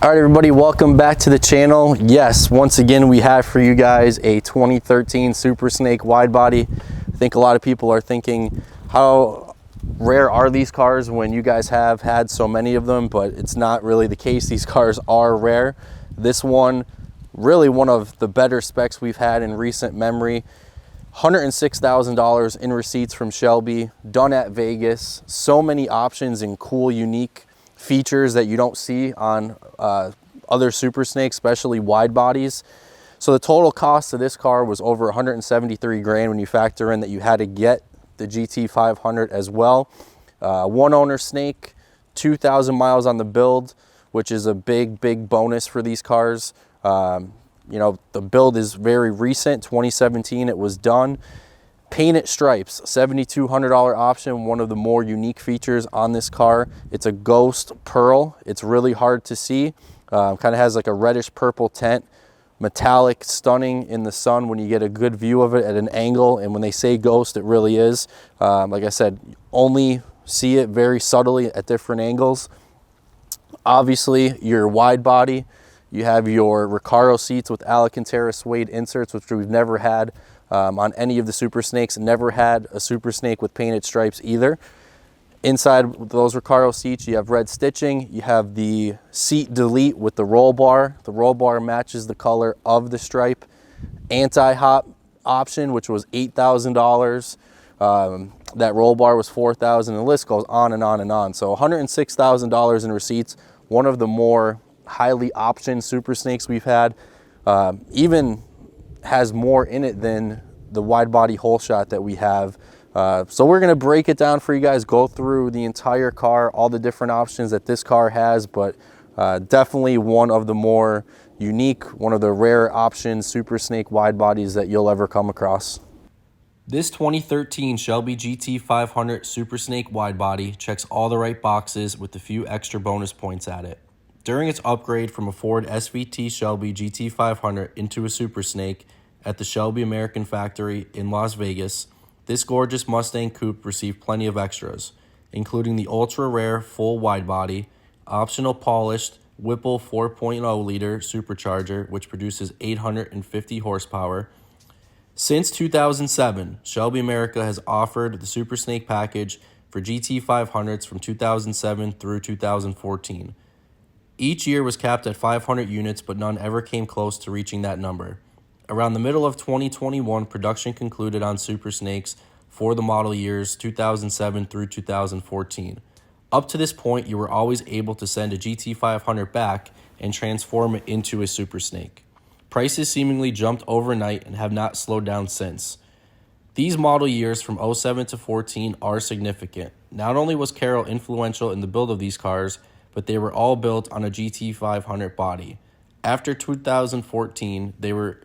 All right, everybody, welcome back to the channel. Yes, once again, we have for you guys a 2013 Super Snake wide body. I think a lot of people are thinking, how rare are these cars when you guys have had so many of them? But it's not really the case. These cars are rare. This one, really one of the better specs we've had in recent memory. $106,000 in receipts from Shelby, done at Vegas. So many options and cool, unique features that you don't see on other Super Snakes, especially wide bodies. So the total cost of this car was over 173 grand when you factor in that you had to get the GT500 as well. One owner Snake, 2,000 miles on the build, which is a big bonus for these cars. You know, the build is very recent, 2017 it was done. Painted stripes, $7,200 option, one of the more unique features on this car. It's a ghost pearl. It's really hard to see. Kind of has like a reddish purple tint, metallic, stunning in the sun when you get a good view of it at an angle. And when they say ghost, it really is. Like I said, only see it very subtly at different angles. Obviously, your wide body, you have your Recaro seats with Alcantara suede inserts, which we've never had on any of the Super Snakes. Never had a Super Snake with painted stripes either. Inside those Recaro seats, you have red stitching. You have the seat delete with the roll bar. The roll bar matches the color of the stripe. Anti-hop option, which was $8,000. That roll bar was $4,000. The list goes on and on and on. So $106,000 in receipts. One of the more highly optioned Super Snakes we've had. Even has more in it than the wide body whole shot that we have. So we're going to break it down for you guys, go through the entire car, all the different options that this car has, but definitely one of the more unique, one of the rare options Super Snake wide bodies that you'll ever come across. This 2013 Shelby GT500 Super Snake wide body checks all the right boxes with a few extra bonus points at it. During its upgrade from a Ford SVT Shelby GT500 into a Super Snake at the Shelby American factory in Las Vegas, this gorgeous Mustang coupe received plenty of extras, including the ultra-rare full wide body, optional polished Whipple 4.0 liter supercharger, which produces 850 horsepower. Since 2007, Shelby America has offered the Super Snake package for GT500s from 2007 through 2014. Each year was capped at 500 units, but none ever came close to reaching that number. Around the middle of 2021, production concluded on Super Snakes for the model years 2007 through 2014. Up to this point, you were always able to send a GT500 back and transform it into a Super Snake. Prices seemingly jumped overnight and have not slowed down since. These model years from 07 to 14 are significant. Not only was Carroll influential in the build of these cars, but they were all built on a GT500 body. After 2014, they were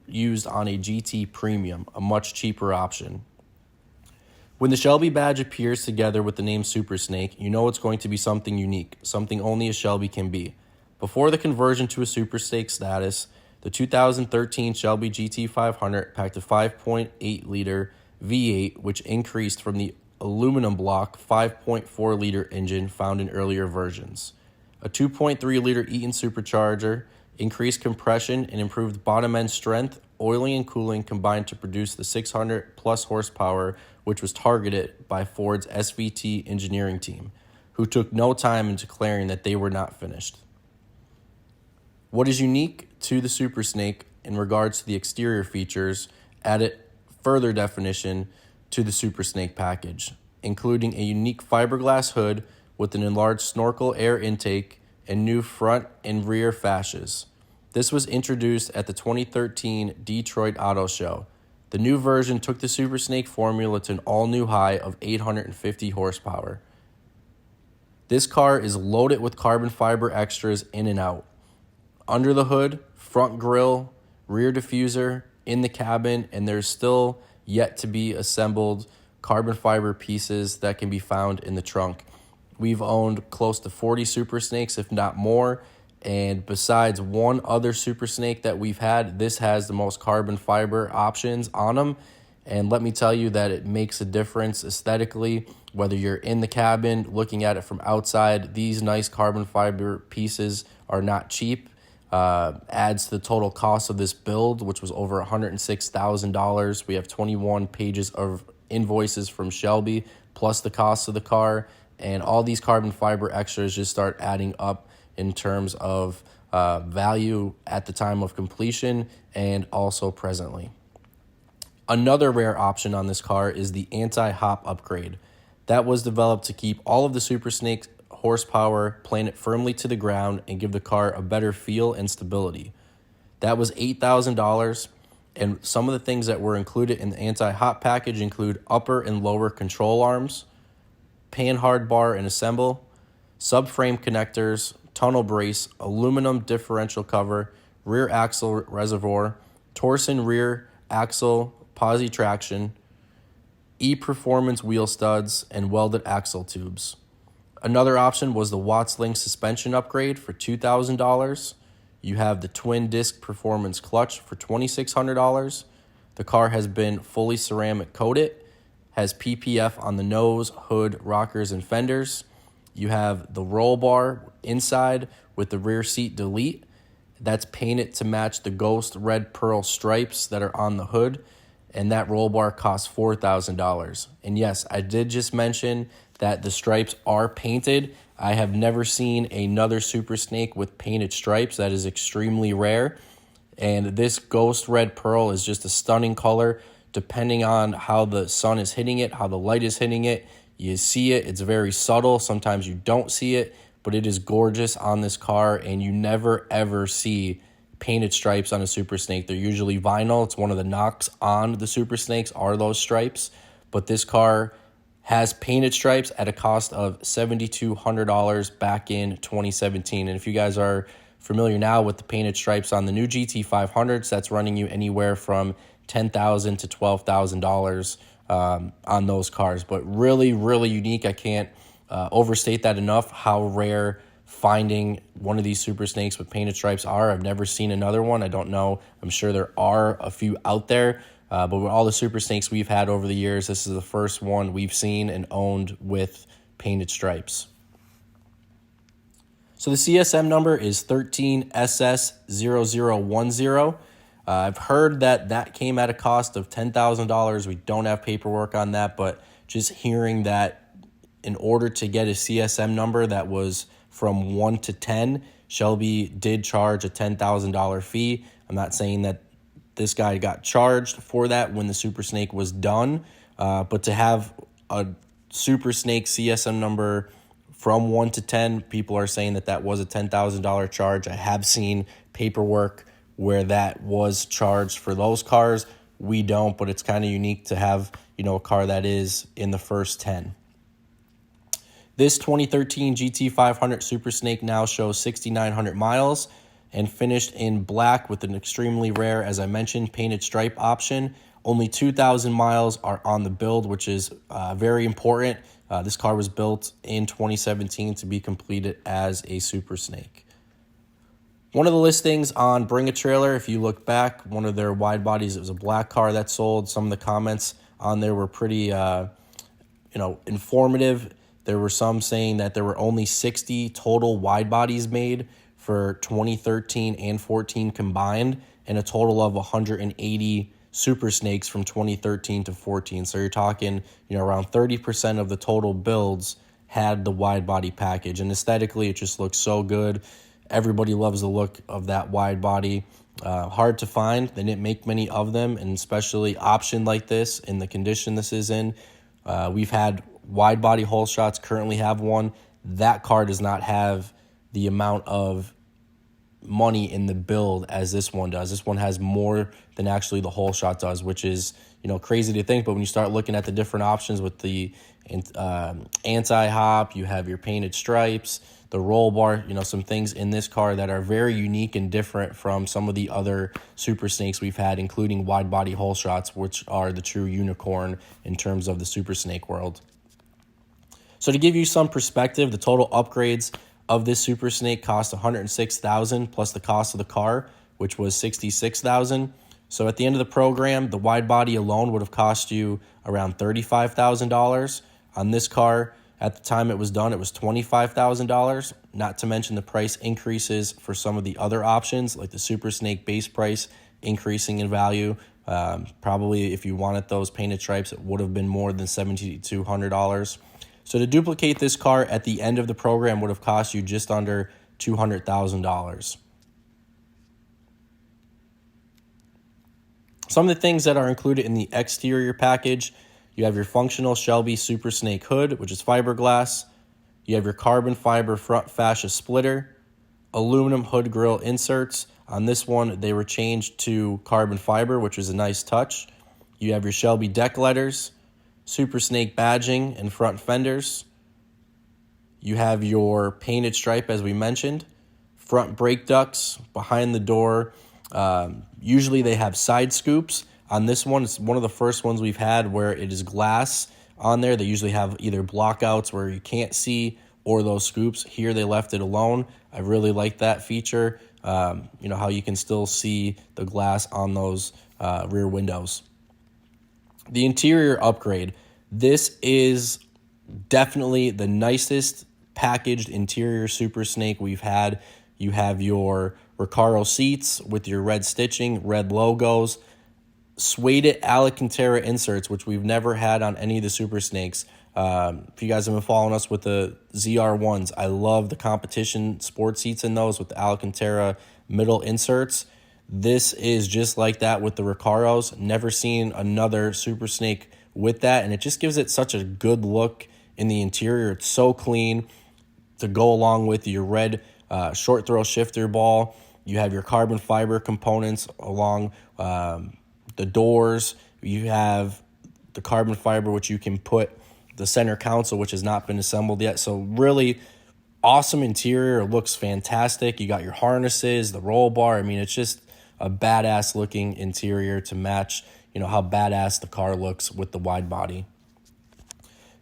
used on a GT Premium, a much cheaper option. When the Shelby badge appears together with the name Super Snake, you know it's going to be something unique, something only a Shelby can be. Before the conversion to a Super Snake status, the 2013 Shelby GT500 packed a 5.8 liter V8, which increased from the aluminum block 5.4 liter engine found in earlier versions. A 2.3 liter Eaton supercharger, increased compression and improved bottom end strength, oiling and cooling combined to produce the 600 plus horsepower, which was targeted by Ford's SVT engineering team, who took no time in declaring that they were not finished. What is unique to the Super Snake in regards to the exterior features added further definition to the Super Snake package, including a unique fiberglass hood with an enlarged snorkel air intake and new front and rear fascias. This was introduced at the 2013 Detroit Auto Show. The new version took the Super Snake formula to an all-new high of 850 horsepower. This car is loaded with carbon fiber extras in and out. Under the hood, front grille, rear diffuser, in the cabin, and there's still yet to be assembled carbon fiber pieces that can be found in the trunk. We've owned close to 40 Super Snakes, if not more, and besides one other Super Snake that we've had, this has the most carbon fiber options on them, and let me tell you that it makes a difference aesthetically, whether you're in the cabin looking at it from outside. These nice carbon fiber pieces are not cheap. Adds to the total cost of this build, which was over $106,000. We have 21 pages of invoices from Shelby, plus the cost of the car, and all these carbon fiber extras just start adding up in terms of value at the time of completion and also presently. Another rare option on this car is the anti-hop upgrade. That was developed to keep all of the Super Snake horsepower, plant it firmly to the ground, and give the car a better feel and stability. That was $8,000, and some of the things that were included in the anti-hop package include upper and lower control arms, pan hard bar and assemble, subframe connectors, tunnel brace, aluminum differential cover, rear axle reservoir, torsion rear axle posi traction, E-Performance wheel studs, and welded axle tubes. Another option was the Wattslink suspension upgrade for $2,000. You have the twin disc performance clutch for $2,600. The car has been fully ceramic coated, has PPF on the nose, hood, rockers, and fenders. You have the roll bar inside with the rear seat delete. That's painted to match the ghost red pearl stripes that are on the hood, and that roll bar costs $4,000. And yes, I did just mention that the stripes are painted. I have never seen another Super Snake with painted stripes. That is extremely rare. And this ghost red pearl is just a stunning color. Depending on how the sun is hitting it, how the light is hitting it, you see it. It's very subtle. Sometimes you don't see it, but it is gorgeous on this car, and you never ever see painted stripes on a Super Snake. They're usually vinyl. It's one of the knocks on the Super Snakes are those stripes, but this car has painted stripes at a cost of $7,200 back in 2017. And if you guys are familiar now with the painted stripes on the new GT500s, that's running you anywhere from $10,000 to $12,000 on those cars. But really, really unique. I can't overstate that enough, how rare finding one of these Super Snakes with painted stripes are. I've never seen another one. I don't know. I'm sure there are a few out there. But with all the Super Snakes we've had over the years, this is the first one we've seen and owned with painted stripes. So the CSM number is 13SS0010. I've heard that came at a cost of $10,000. We don't have paperwork on that, but just hearing that in order to get a CSM number that was from 1 to 10, Shelby did charge a $10,000 fee. I'm not saying that this guy got charged for that when the Super Snake was done, but to have a Super Snake CSM number from 1 to 10, people are saying that was a $10,000 charge. I have seen paperwork where that was charged for those cars. We don't, but it's kind of unique to have, a car that is in the first 10. This 2013 GT500 Super Snake now shows 6,900 miles and finished in black with an extremely rare, as I mentioned, painted stripe option. Only 2,000 miles are on the build, which is very important. This car was built in 2017 to be completed as a Super Snake. One of the listings on Bring a Trailer, if you look back, one of their wide bodies, it was a black car that sold. Some of the comments on there were pretty, informative. There were some saying that there were only 60 total wide bodies made for 2013 and 14 combined, and a total of 180 Super Snakes from 2013 to 14. So you're talking, around 30% of the total builds had the wide body package, and aesthetically it just looks so good. Everybody loves the look of that wide body. Hard to find. They didn't make many of them, and especially optioned like this in the condition this is in. We've had wide body hole shots, currently have one. That car does not have the amount of money in the build as this one does. This one has more than actually the whole shot does, which is crazy to think. But when you start looking at the different options with the anti-hop, you have your painted stripes, the roll bar, some things in this car that are very unique and different from some of the other Super Snakes we've had, including wide body hole shots, which are the true unicorn in terms of the Super Snake world. So to give you some perspective, the total upgrades of this Super Snake cost $106,000 plus the cost of the car, which was $66,000. So at the end of the program, the wide body alone would have cost you around $35,000. On this car, At the time it was done, it was $25,000, not to mention the price increases for some of the other options, like the Super Snake base price increasing in value. Probably if you wanted those painted stripes, it would have been more than $7,200. So to duplicate this car at the end of the program would have cost you just under $200,000. Some of the things that are included in the exterior package: you have your functional Shelby Super Snake hood, which is fiberglass. You have your carbon fiber front fascia splitter, aluminum hood grille inserts. On this one, they were changed to carbon fiber, which was a nice touch. You have your Shelby deck letters, Super Snake badging and front fenders. You have your painted stripe, as we mentioned, front brake ducts, behind the door. Usually they have side scoops. On this one, it's one of the first ones we've had where it is glass on there. They usually have either blockouts where you can't see or those scoops. Here they left it alone. I really like that feature. You know, how you can still see the glass on those rear windows. The interior upgrade. This is definitely the nicest packaged interior Super Snake we've had. You have your Recaro seats with your red stitching, red logos, suede Alcantara inserts, which we've never had on any of the Super Snakes. If you guys have been following us with the ZR1s, I love the competition sport seats in those with the Alcantara middle inserts. This is just like that with the Recaros. Never seen another Super Snake with that, and it just gives it such a good look in the interior. It's so clean to go along with your red short throw shifter ball. You have your carbon fiber components along the doors. You have the carbon fiber, which you can put the center console, which has not been assembled yet. So really awesome interior. It looks fantastic. You got your harnesses, the roll bar. I mean, it's just a badass looking interior to match, you know, how badass the car looks with the wide body.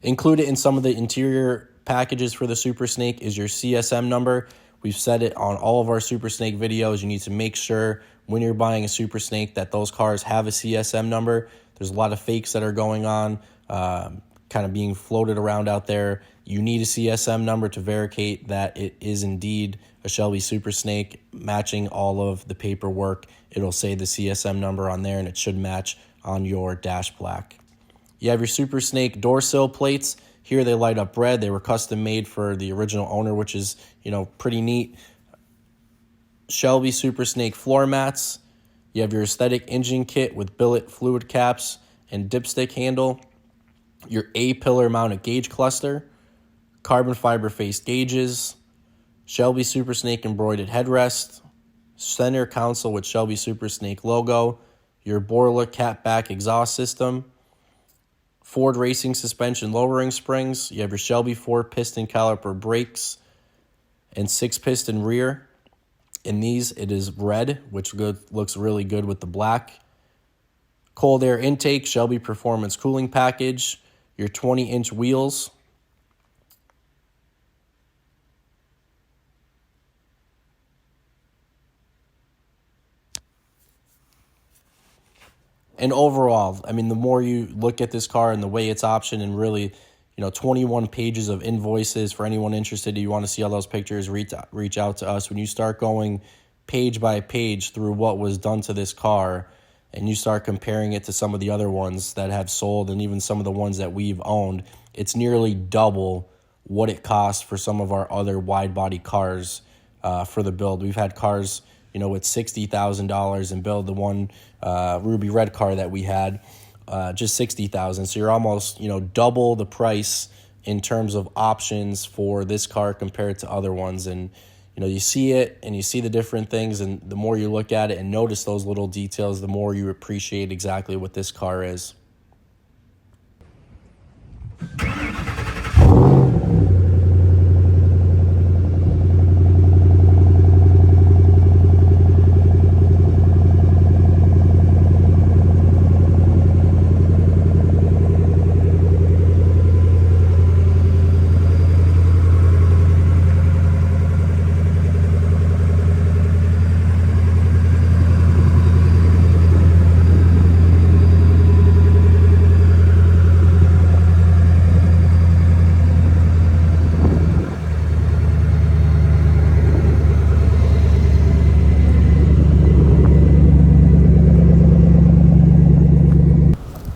Included in some of the interior packages for the Super Snake is your CSM number. We've said it on all of our Super Snake videos. You need to make sure when you're buying a Super Snake that those cars have a CSM number. There's a lot of fakes that are going on, kind of being floated around out there. You need a CSM number to verify that it is indeed a Shelby Super Snake, matching all of the paperwork. It'll say the CSM number on there, and it should match on your dash plaque. You have your Super Snake door sill plates. Here they light up red. They were custom made for the original owner, which is, you know, pretty neat. Shelby Super Snake floor mats. You have your aesthetic engine kit with billet fluid caps and dipstick handle. Your A-pillar mounted gauge cluster. Carbon fiber faced gauges. Shelby Super Snake embroidered headrest. Center console with Shelby Super Snake logo. Your Borla catback exhaust system. Ford Racing suspension lowering springs. You have your Shelby 4-piston caliper brakes and 6-piston rear. In these, it is red, which looks really good with the black. Cold air intake, Shelby Performance cooling package. Your 20-inch wheels. And overall, I mean, the more you look at this car and the way it's optioned, and really, you know, 21 pages of invoices for anyone interested. You want to see all those pictures, reach out to us. When you start going page by page through what was done to this car, and you start comparing it to some of the other ones that have sold, and even some of the ones that we've owned, it's nearly double what it costs for some of our other wide body cars for the build. We've had cars, you know, with $60,000 and build. The one ruby red car that we had, just $60,000. So you're almost, you know, double the price in terms of options for this car compared to other ones. And, you know, you see it and you see the different things, and the more you look at it and notice those little details, the more you appreciate exactly what this car is.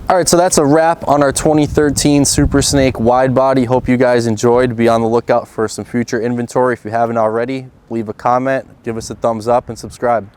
All right, so that's a wrap on our 2013 Super Snake wide body. Hope you guys enjoyed. Be on the lookout for some future inventory. If you haven't already, leave a comment, give us a thumbs up, and subscribe.